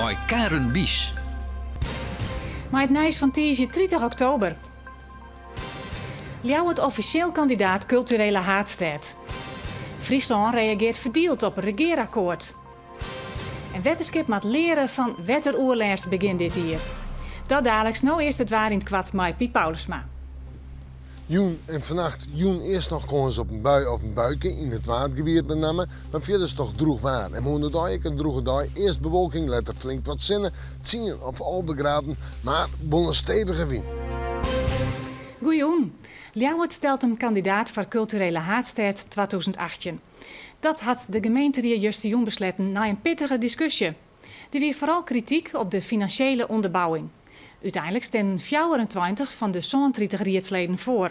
met Karen Bies. Maar het nijs van tiisje 30 oktober. Ljouwert officieel kandidaat culturele haatstad. Friesland reageert verdeeld op een regeerakkoord. En wetenschap moet leren van wetteroerlijst begin dit jaar. Dat dadelijk nou eerst het waar in het kwad met Piet Paulusma. Joen en vannacht, eerst nog kon ze op een bui of een buikje in het watergebied met name, maar verder is toch droeg waar. En moederdag een droege dag, eerst bewolking, let er flink wat zinnen, 10 of al begraden, maar een stevige wind. Goeioen. Ljouwert stelt hem kandidaat voor culturele haatstad 2018. Dat had de gemeente juist jong besletten na een pittige discussie. Er weer vooral kritiek op de financiële onderbouwing. Uiteindelijk stemden 24 van de 32 rietsleden voor.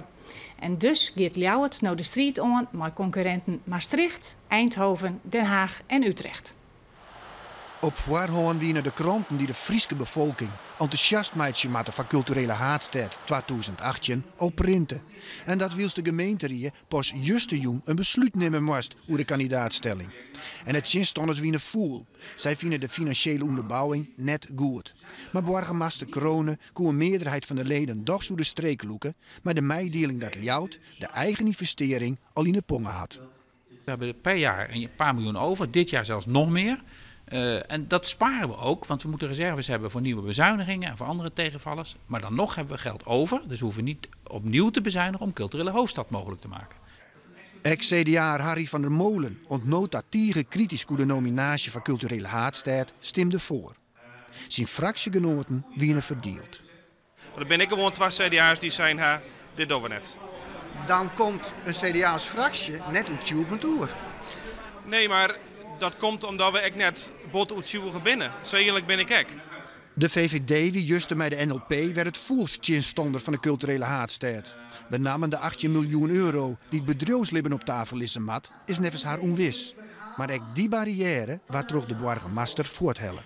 En dus gaat Ljouwert nou de strijd aan met concurrenten Maastricht, Eindhoven, Den Haag en Utrecht. Op voorhand wienen de kranten die de Friese bevolking enthousiast maakten met de culturele haatstad 2018 al printen. En dat wils de gemeente pas juist jong een besluit nemen moest over de kandidaatstelling. En het stond het wienen voel. Zij vinden de financiële onderbouwing net goed. Maar burgemeester Kronen kon een meerderheid van de leden doch door de streek loeken, maar de meedeling dat Ljouwert de eigen investering al in de pongen had. We hebben per jaar een paar miljoen over, dit jaar zelfs nog meer. En dat sparen we ook, want we moeten reserves hebben voor nieuwe bezuinigingen en voor andere tegenvallers. Maar dan nog hebben we geld over, dus we hoeven niet opnieuw te bezuinigen om culturele hoofdstad mogelijk te maken. Ex-CDA Harry van der Molen ontnoot dat tieren kritisch hoe de nominatie van culturele haatstad stemde voor. Zijn fractiegenoten wienen verdeeld. Dan ben ik gewoon 2 CDA's die zijn, dit doen we net. Dan komt een CDA's fractie net uit jouw toer. Nee, maar dat komt omdat we echt net bot uit binnen. Zo eerlijk ben ik ek. De VVD, wie juist met de NLP, werd het voelstjinstonder van de culturele haatstad. Benamen de 18 miljoen euro die het bedrijfsleven op tafel is mat, is nevens haar onwis. Maar ook die barrière waar toch de burgemeester voorthellen.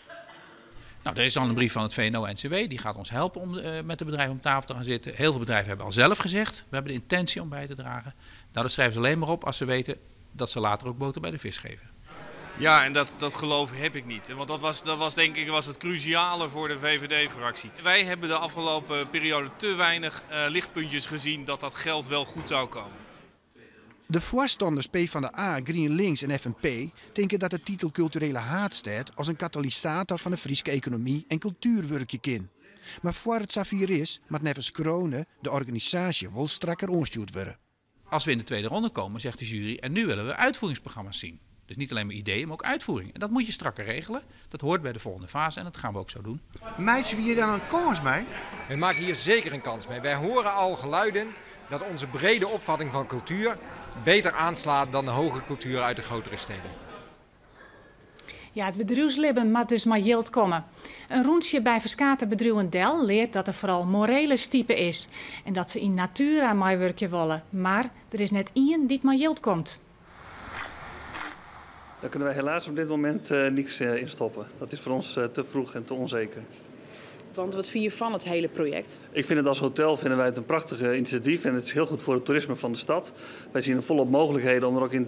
Nou, er is al een brief van het VNO-NCW, die gaat ons helpen om met de bedrijven om tafel te gaan zitten. Heel veel bedrijven hebben al zelf gezegd, we hebben de intentie om bij te dragen. Nou, dat schrijven ze alleen maar op als ze weten dat ze later ook boter bij de vis geven. Ja, en dat geloof heb ik niet. Want dat was denk ik het cruciale voor de VVD-fractie. Wij hebben de afgelopen periode te weinig lichtpuntjes gezien dat dat geld wel goed zou komen. De voorstanders PvdA, GroenLinks en FNP denken dat de titel culturele haatstad als een katalysator van de Friese economie en cultuur werkje kan. Maar voor het zover is, moet nevens Kronen de organisatie wel strakker onstuurd worden. Als we in de tweede ronde komen, zegt de jury, en nu willen we uitvoeringsprogramma's zien. Dus niet alleen maar ideeën, maar ook uitvoering. En dat moet je strakker regelen. Dat hoort bij de volgende fase en dat gaan we ook zo doen. Meisje, wie hier dan een kans mee? We maken hier zeker een kans mee. Wij horen al geluiden dat onze brede opvatting van cultuur beter aanslaat dan de hoge cultuur uit de grotere steden. Ja, het bedrijfsleven moet dus maar yield komen. Een rondje bij verskate bedrijven Del leert dat er vooral morele type is. En dat ze in natura mooi werkje willen. Maar er is net één die het maar yield komt. Daar kunnen wij helaas op dit moment niks in stoppen. Dat is voor ons te vroeg en te onzeker. Want wat vind je van het hele project? Ik vind het als hotel het een prachtig initiatief en het is heel goed voor het toerisme van de stad. Wij zien er volop mogelijkheden om er ook in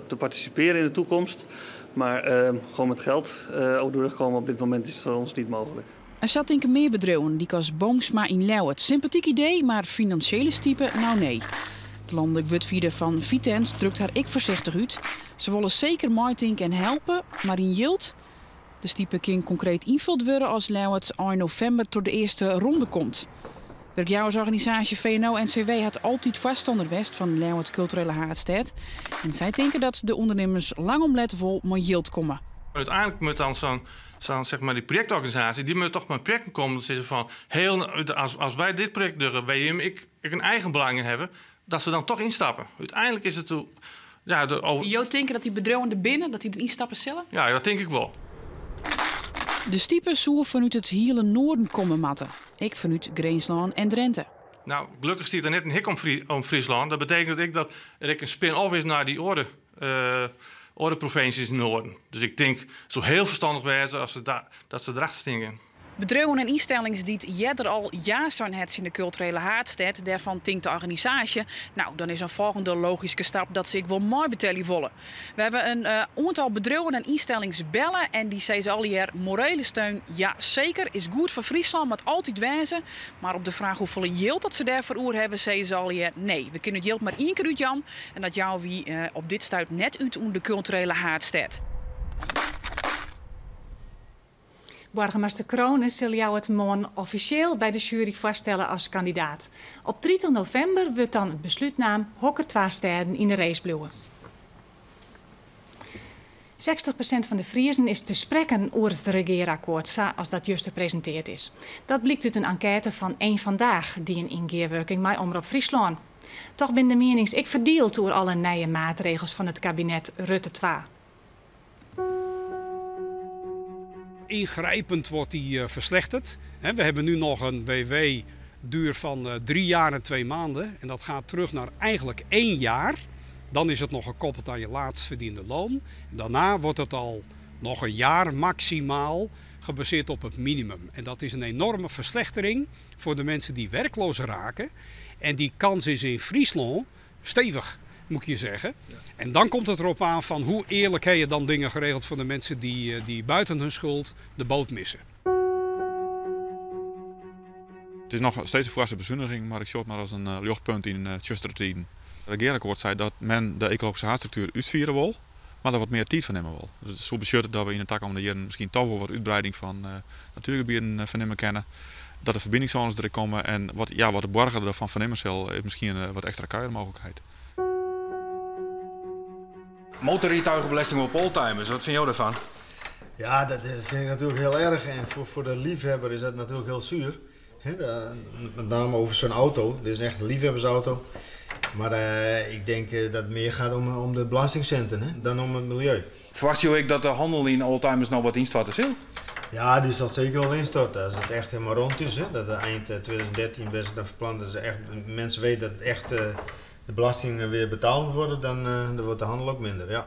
te participeren in de toekomst. Maar gewoon met geld over de rug komen op dit moment is voor ons niet mogelijk. Er zat denk ik meer bedrijven die als Boomsma in Ljouwert. Sympathiek idee, maar financiële type nou nee. De landelijk wetvierde van Vitens drukt haar ik voorzichtig uit. Ze willen zeker marketing en helpen, maar in yield. De type kan concreet invuld worden als Ljouwert 1 november tot de eerste ronde komt. Werkjouwersorganisatie VNO-NCW had altijd vaststander west van Ljouwert culturele haatstad. En zij denken dat de ondernemers lang omletten met yield komen. Uiteindelijk moet dan zo'n zeg maar die projectorganisatie, die moet toch met projecten komen. Dat ze van als wij dit project durven, WM, ik een eigen belang in hebben, dat ze dan toch instappen. Uiteindelijk is het toe. Ja, Jo denken dat die bedrijven er binnen, dat die erin stappen zelf? Ja, dat denk ik wel. De stiepen zoer vanuit het hele noorden komen matten. Ik vanuit Greensland en Drenthe. Nou, gelukkig stiet er net een hik om Friesland. Dat betekent dat er een spin-off is naar die orde provincies in het noorden. Dus ik denk, het zou heel verstandig wezen als dat ze erachter stingen. Bedrijven en instellingen die het eerder al jaren het in de culturele haardstad, daarvan denkt de organisatie, nou dan is een volgende logische stap dat ze ik wel mooi betalen willen. We hebben een aantal bedrijven en instellingen bellen en die zeggen al hier morele steun, ja zeker, is goed voor Friesland, maar altijd wijzen. Maar op de vraag hoeveel geld dat ze daarvoor hebben, zeggen ze al hier nee, we kunnen het geld maar 1 keer uit Jan en dat jou wie op dit stuit net uit onder de culturele haardstad. Burgemeester Kronen zal jou het morgen officieel bij de jury vaststellen als kandidaat. Op 30 november wordt dan het besluitnaam hokker 2 steden in de race blijven. 60% van de Friezen is te spreken over het regeerakkoord, zoals dat juist gepresenteerd is. Dat blijkt uit een enquête van Eén Vandaag, die een ingewerking met Omroep Friesland. Toch ben de menings ik verdeeld door alle nieuwe maatregels van het kabinet Rutte 2. Ingrijpend wordt die verslechterd. We hebben nu nog een WW-duur van 3 jaar en 2 maanden. En dat gaat terug naar eigenlijk 1 jaar. Dan is het nog gekoppeld aan je laatst verdiende loon. Daarna wordt het al nog 1 jaar maximaal gebaseerd op het minimum. En dat is een enorme verslechtering voor de mensen die werkloos raken. En die kans is in Friesland stevig, moet ik je zeggen. Ja. En dan komt het erop aan van hoe eerlijk heb je dan dingen geregeld voor de mensen die buiten hun schuld de boot missen. Het is nog steeds een forse bezuiniging, maar ik zie het maar als een lichtpunt in Tjustertien. Het regeerakkoord zei dat men de ecologische haardstructuur uitvieren wil, maar er wat meer tijd van nemen wil. Dus het is zo beschutterd dat we in de toekomende jaren misschien toch wel wat uitbreiding van natuurgebieden van nemen kennen. Dat de verbindingszones erin komen en wat de borger ervan vernemen zal, is misschien een wat extra kuiermogelijkheid. Motorrijtuigenbelasting op oldtimers, wat vind jij daarvan? Ja, dat vind ik natuurlijk heel erg en voor de liefhebber is dat natuurlijk heel zuur. Met name over zo'n auto, dit is echt een liefhebbersauto. Maar ik denk dat het meer gaat om de belastingcenten dan om het milieu. Verwacht je ook dat de handel in oldtimers nou wat instorten zal? Ja, die zal zeker wel instorten. Als het echt helemaal rond is, dat eind 2013 best dan verplant dat mensen weten dat het echt de belasting weer betaald moet worden, dan wordt de handel ook minder. Ja.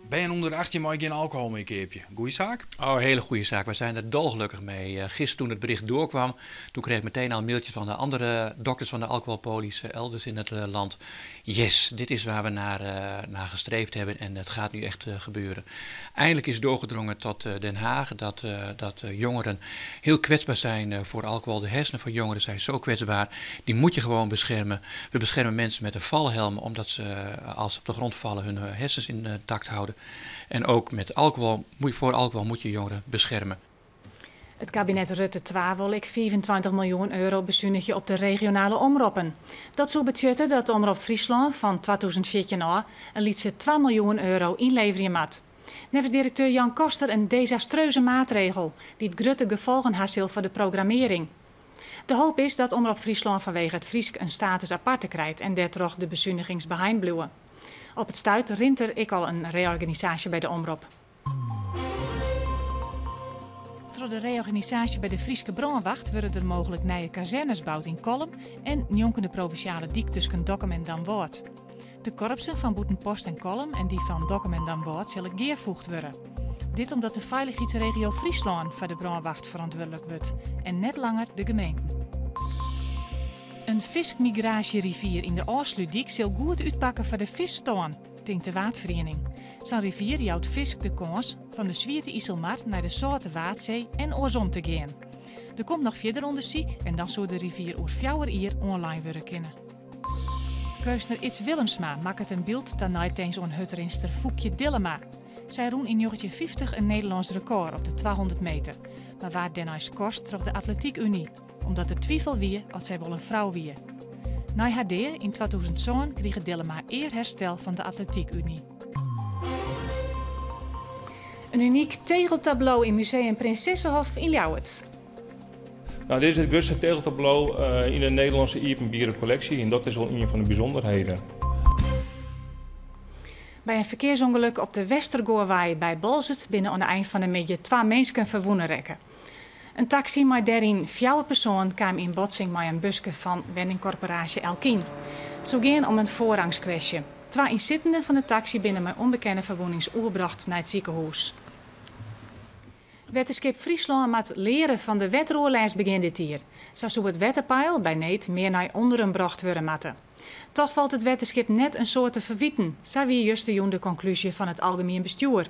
Ben je onder de 18 mag je geen alcohol mee keepje? Goeie zaak? Oh, hele goede zaak. We zijn er dolgelukkig mee. Gisteren toen het bericht doorkwam, toen kreeg ik meteen al mailtjes van de andere dokters van de alcoholpolies elders in het land. Yes, dit is waar we naar gestreefd hebben en het gaat nu echt gebeuren. Eindelijk is doorgedrongen tot Den Haag dat jongeren heel kwetsbaar zijn voor alcohol. De hersenen van jongeren zijn zo kwetsbaar. Die moet je gewoon beschermen. We beschermen mensen met een valhelm omdat ze als ze op de grond vallen hun hersens intact houden. En ook met alcohol, voor alcohol moet je jongeren beschermen. Het kabinet Rutte 2 wil ik 25 miljoen euro bezuinigen op de regionale omroepen. Dat zo budgetten dat de Omroep Friesland van 2014 aan een lietse 2 miljoen euro inleveren moet. Nevens directeur Jan Koster een desastreuze maatregel die het grote gevolgen heeft voor de programmering. De hoop is dat Omroep Friesland vanwege het Friesk een status aparte krijgt en daardoor de bezuinigings behind blijven. Op het stuit rint er ik al een reorganisatie bij de omroep. Door de reorganisatie bij de Frieske Brandwacht worden er mogelijk nieuwe kazernes gebouwd in Kolm en jonkende provinciale dik tussen Dokkum en Damwoord. De korpsen van Boetenpost en Kolm en die van Dokkum en Damwoord zullen geervoegd worden. Dit omdat de veiligheidsregio Friesland voor de Brandwacht verantwoordelijk wordt en net langer de gemeente. Een vismigratieриvier in de Oorsludiek zal goed uitpakken voor de visstoorn, denkt de watervereniging. Zo'n rivier jouwt vis de kans van de Zwierte IJsselmar naar de Zoute Waadzee en oorsom te gaan. Er komt nog verder onderzoek en dan zou de rivier over 4 uur online worden kunnen. Keusner Its Willemsma maakt het een beeld dan tijdens een hutteringster Foekje Dillema. Zij roen in 1950 een Nederlands record op de 200 meter, maar waar daarna korst trok de Atletiek Unie, omdat er twijfel wie of zij wel een vrouw wie. Na haar deer in 2007 kreeg Dillema eerherstel van de Atletiek Unie. Een uniek tegeltableau in Museum Prinsessenhof in Ljouwert. Nou, dit is het grootste tegeltableau in de Nederlandse Iepenbieren collectie en dat is wel een van de bijzonderheden. Bij een verkeersongeluk op de Westergoorwaai bij Bolzert binnen aan het eind van de middag 2 mensen verwonnen rekken. Een taxi met daarin 4 personen kwam in botsing met een busje van wenningcorporatie Elkien. Zo ging om een voorrangskwestie. 2 inzittenden van de taxi binnen met onbekende verwonnings oerbracht naar het ziekenhuis. Wetterskip Friesland moet leren van de wetroerlijst begin dit jaar. Zo zou het wetterpeil bij Neet meer naar onderen bracht worden moeten. Toch valt het wetterskip net een soort te verwieten. Zo wie juist de conclusie van het algemeen bestuur.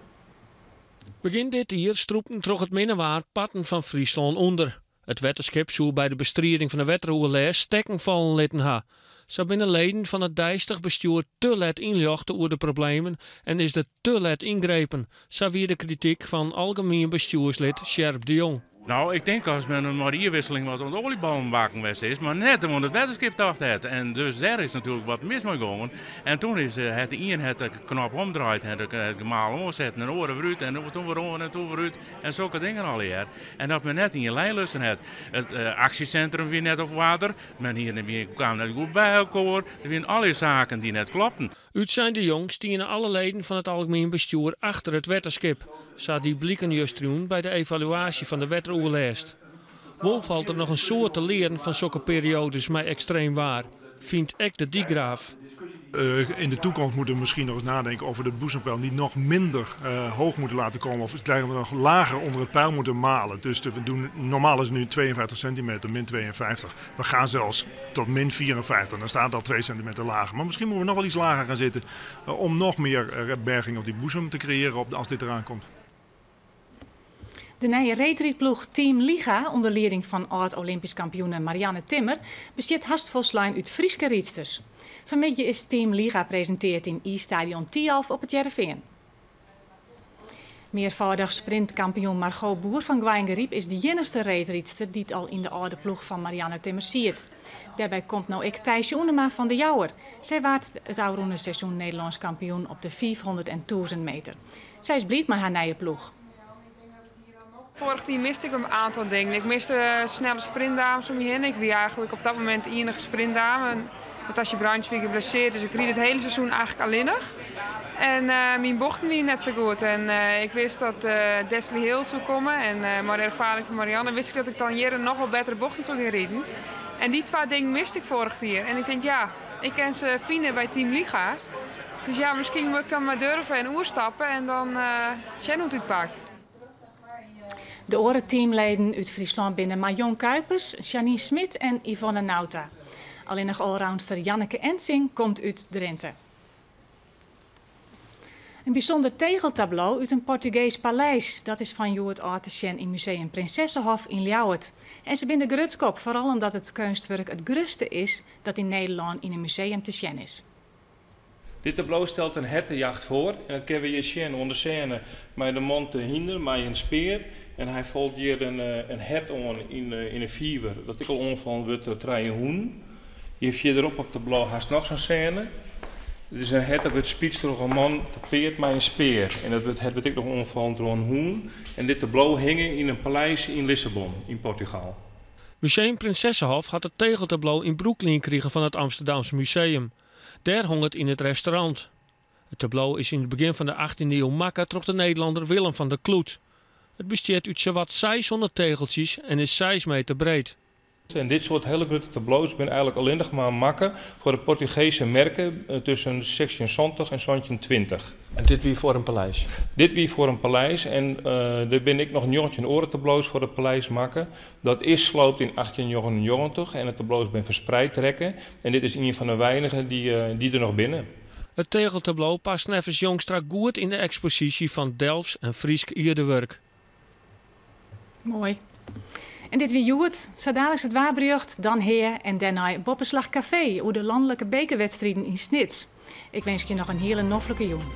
Begin dit jaar stroepten troch het minnewaard patten van Friesland onder. Het wetterskip zou bij de bestrijding van de wetroerlijst stekken vallen laten ha. Zo binnen leden van het dijstig bestuur te let inlichten over de problemen en is er te let ingrepen. Zo weer de kritiek van algemeen bestuurslid Sjerp de Jong. Nou, ik denk als men een mariewisseling was om de olieballenbakken geweest is, maar net omdat het wetterskip dacht het. En dus daar is natuurlijk wat mis mee gegaan. En toen is het de knop omdraaid en het gemalen omzetten en oren vooruit en toen weer om en toen weer uit en zulke dingen al hier. En dat men net in je lijn lusten had. Het actiecentrum weer net op water, men hier kwam net goed bij elkaar. Er zijn alle zaken die net klopten. Uit zijn de Jong stieren alle leden van het algemeen bestuur achter het wetterskip. Zo die blikken juist doen bij de evaluatie van de wetroerlijst. Wel valt er nog een soort te leren van zulke periodes met extreem waar, vindt ek de Diegraaf. In de toekomst moeten we misschien nog eens nadenken over de boezempeil niet nog minder hoog moeten laten komen. Of we nog lager onder het peil moeten malen. Dus we doen, normaal is het nu 52 centimeter, min 52. We gaan zelfs tot min 54. Dan staat het al 2 centimeter lager. Maar misschien moeten we nog wel iets lager gaan zitten om nog meer berging op die boezem te creëren als dit eraan komt. De nieuwe reetrijdploeg Team Liga, onder leiding van oud-Olympisch kampioene Marianne Timmer, bestaat hastvolslijn uit Frieske riedsters. Vanmiddag is Team Liga presenteerd in I-stadion Tialf op het Jereveen. Meervoudig sprintkampioen Margot Boer van Gwijngeriep is de enigste reetrijdster die het al in de oude ploeg van Marianne Timmer ziet. Daarbij komt nou ik Thijsje Oenema van de Jouwer. Zij waart het oude seizoen Nederlands kampioen op de 500 en 1000 meter. Zij is blij met haar nieuwe ploeg. Vorig jaar miste ik een aantal dingen. Ik miste snelle sprintdames om je heen. Ik was eigenlijk op dat moment de enige sprintdame. Natasja Bruinswijk geblesseerd, dus ik ried het hele seizoen eigenlijk alleenig. En mijn bochten waren net zo goed. En ik wist dat Desley Hill zou komen. En met de ervaring van Marianne wist ik dat ik dan hier nog wel betere bochten zou gaan rijden. En die 2 dingen miste ik vorig jaar. En ik denk, ja, ik ken ze vinden bij Team Liga. Dus ja, misschien moet ik dan maar durven en oerstappen en dan zien hoe het uitpakt. De andere teamleden uit Friesland binnen Marion Kuipers, Janine Smit en Yvonne Nauta. Alleen nog allroundster Janneke Ensing komt uit Drenthe. Een bijzonder tegeltableau uit een Portugees paleis. Dat is van Joert Art te zien in Museum Prinsessenhof in Ljouwert. En ze binnen de grutskop, vooral omdat het kunstwerk het grootste is dat in Nederland in een museum te zien is. Dit tableau stelt een hertenjacht voor. En dat kunnen we hier zien onder scène met de mond te hinder, met een speer. En hij volgt hier een hert aan in een viever. Dat ik al onvallen wordt door 3 hoen. Hier verderop op het tableau haast nog zo'n scène. Het is een hert dat wordt spietst door een man te peert met een speer. En het wordt ik nog onvallen door een hoen. En dit tableau hing in een paleis in Lissabon, in Portugal. Museum Prinsessenhof had het tegeltableau in Brooklyn gekregen van het Amsterdamse museum. Daar hong het in het restaurant. Het tableau is in het begin van de 18e eeuw makker troch de Nederlander Willem van der Kloet. Het bestaat uit zowat 600 tegeltjes en is 6 meter breed. En dit soort hele grote tableaus zijn eigenlijk alleen nog maar maken voor de Portugese merken tussen 1670 en 1720. En dit wie voor een paleis? Dit wie voor een paleis en daar ben ik nog 19 oren tableaus voor het paleis maken. Dat is sloopt in 1899 en het tableaus ben verspreid trekken. En dit is een van de weinigen die er nog binnen. Het tegeltableau past nevens Jongstra goed in de expositie van Delfts en Friesk Ierdewerk. Mooi. En dit weer Joert, zo dadelijk het Waarbrugd, dan Heer en daarna Boppenslag Café over de landelijke bekerwedstrijden in Snits. Ik wens je nog een hele noffelijke jongen.